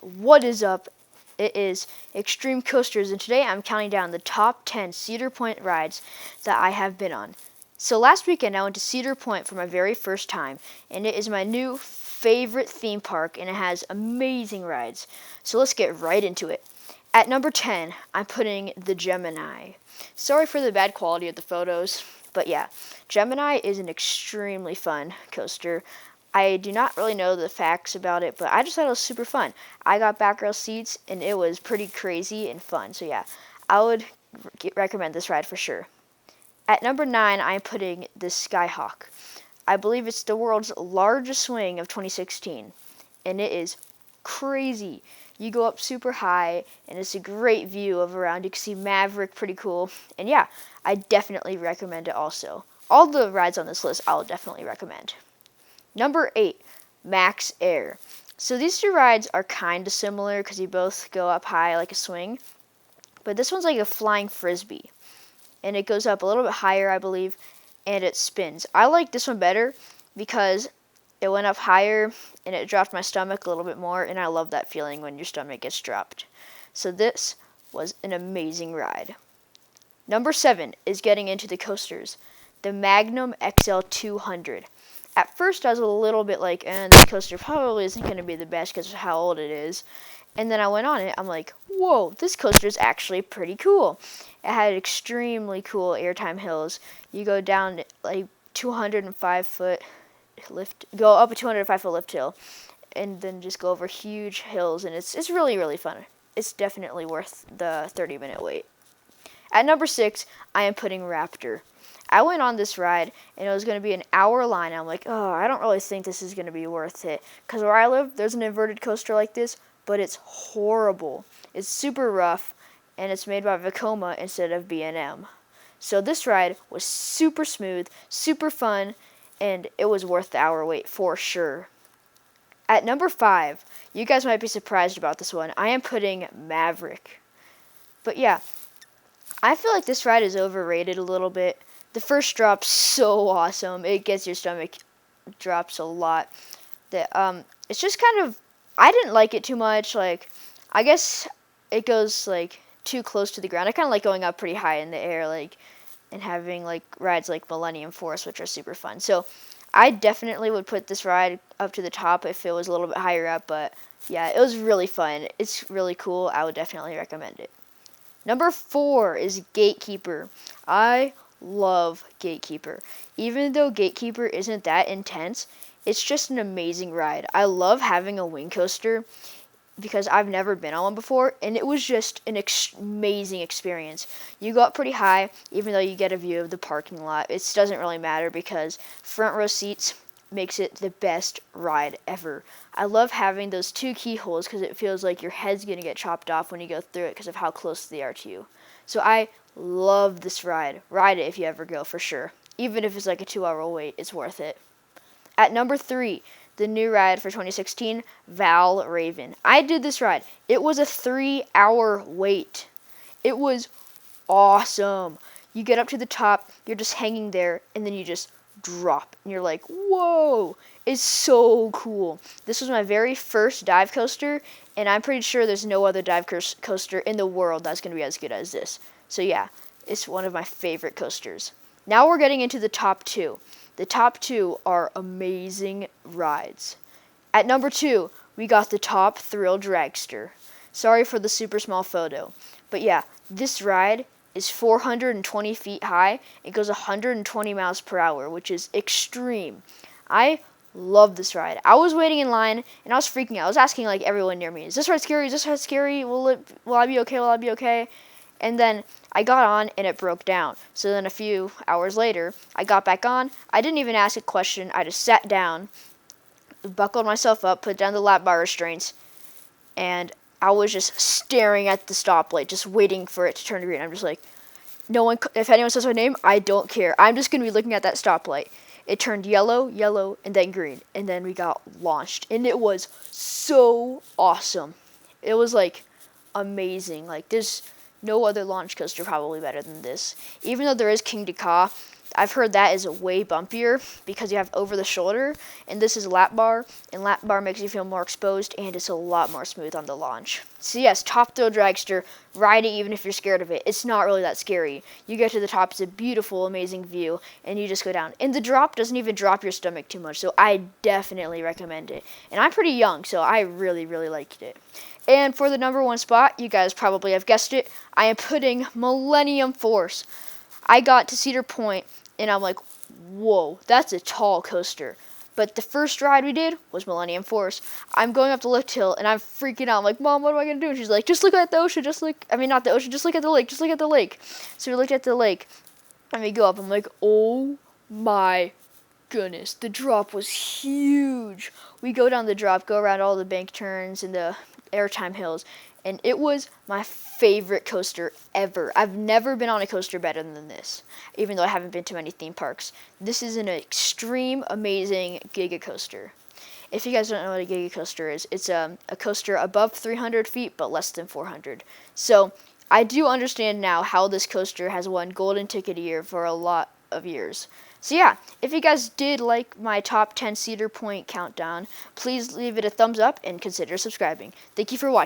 What is up? It is Extreme Coasters, and today I'm counting down the top 10 Cedar Point rides that I have been on. So last weekend I went to Cedar Point for my very first time, and it is my new favorite theme park, and it has amazing rides. So let's get right into it. At number 10, I'm putting the Gemini. Sorry for the bad quality of the photos, but yeah, Gemini is an extremely fun coaster. I do not really know the facts about it, but I just thought it was super fun. I got back row seats, and it was pretty crazy and fun. So yeah, I would recommend this ride for sure. At number 9, I'm putting the Skyhawk. I believe it's the world's largest swing of 2016, and it is crazy. You go up super high, and it's a great view of around. You can see Maverick, pretty cool. And yeah, I definitely recommend it also. All the rides on this list I'll definitely recommend. Number 8, Max Air. So these two rides are kind of similar because you both go up high like a swing, but this one's like a flying frisbee, and it goes up a little bit higher, I believe, and it spins. I like this one better because it went up higher and it dropped my stomach a little bit more, and I love that feeling when your stomach gets dropped. So this was an amazing ride. Number 7 is getting into the coasters, the Magnum XL 200. At first, I was a little bit like, this coaster probably isn't going to be the best because of how old it is. And then I went on it. I'm like, whoa, this coaster is actually pretty cool. It had extremely cool airtime hills. You go down like 205-foot lift, go up a 205-foot lift hill, and then just go over huge hills. And it's really, really fun. It's definitely worth the 30-minute wait. At number 6, I am putting Raptor. I went on this ride, and it was going to be an hour line. I'm like, oh, I don't really think this is going to be worth it. Because where I live, there's an inverted coaster like this, but it's horrible. It's super rough, and it's made by Vekoma instead of B&M. So this ride was super smooth, super fun, and it was worth the hour wait for sure. At number 5, you guys might be surprised about this one. I am putting Maverick. But yeah, I feel like this ride is overrated a little bit. The first drop's so awesome. It gets your stomach drops a lot. It's just kind of, I didn't like it too much. Like, I guess it goes like too close to the ground. I kind of like going up pretty high in the air, like, and having like rides like Millennium Force, which are super fun. So I definitely would put this ride up to the top if it was a little bit higher up. But yeah, it was really fun. It's really cool. I would definitely recommend it. Number 4 is Gatekeeper. I love Gatekeeper. Even though Gatekeeper isn't that intense, it's just an amazing ride. I love having a wing coaster because I've never been on one before, and it was just an amazing experience. You go up pretty high, even though you get a view of the parking lot. It doesn't really matter because front row seats makes it the best ride ever. I love having those 2 keyholes because it feels like your head's going to get chopped off when you go through it because of how close they are to you. So I love this ride. Ride it if you ever go for sure. Even if it's like a 2-hour wait, it's worth it. At number 3, the new ride for 2016, Val Raven. I did this ride. It was a 3-hour wait. It was awesome. You get up to the top, you're just hanging there, and then you just drop. And you're like, whoa, it's so cool. This was my very first dive coaster, and I'm pretty sure there's no other dive coaster in the world that's going to be as good as this. So yeah, it's one of my favorite coasters. Now we're getting into the top 2. The top 2 are amazing rides. At number 2, we got the Top Thrill Dragster. Sorry for the super small photo. But yeah, this ride is 420 feet high. It goes 120 miles per hour, which is extreme. I love this ride. I was waiting in line, and I was freaking out. I was asking like everyone near me, is this ride scary? Is this ride scary? Will I be okay? Will I be okay? And then I got on, and it broke down. So then a few hours later, I got back on. I didn't even ask a question. I just sat down, buckled myself up, put down the lap bar restraints, and I was just staring at the stoplight, just waiting for it to turn green. I'm just like, no one, if anyone says my name, I don't care. I'm just going to be looking at that stoplight. It turned yellow, and then green, and then we got launched, and it was so awesome. It was like amazing. Like there's no other launch coaster probably better than this. Even though there is King Dakar, I've heard that is way bumpier because you have over the shoulder, and this is lap bar, and lap bar makes you feel more exposed, and it's a lot more smooth on the launch. So yes, top thrill dragster, ride it even if you're scared of it. It's not really that scary. You get to the top, it's a beautiful, amazing view, and you just go down. And the drop doesn't even drop your stomach too much, so I definitely recommend it. And I'm pretty young, so I really, really liked it. And for the number one spot, you guys probably have guessed it, I am putting Millennium Force. I got to Cedar Point, and I'm like, whoa, that's a tall coaster. But the first ride we did was Millennium Force. I'm going up the lift hill, and I'm freaking out. I'm like, Mom, what am I going to do? And she's like, just look at the ocean. Not the ocean. Just look at the lake. Just look at the lake. So we looked at the lake, and we go up. I'm like, oh my goodness. The drop was huge. We go down the drop, go around all the bank turns and the airtime hills, and it was my favorite coaster ever. I've never been on a coaster better than this, even though I haven't been to many theme parks. This is an extreme, amazing Giga coaster. If you guys don't know what a Giga coaster is, it's a coaster above 300 feet but less than 400. So I do understand now how this coaster has won Golden Ticket a year for a lot of years. So yeah, if you guys did like my top 10 Cedar Point countdown, please leave it a thumbs up and consider subscribing. Thank you for watching.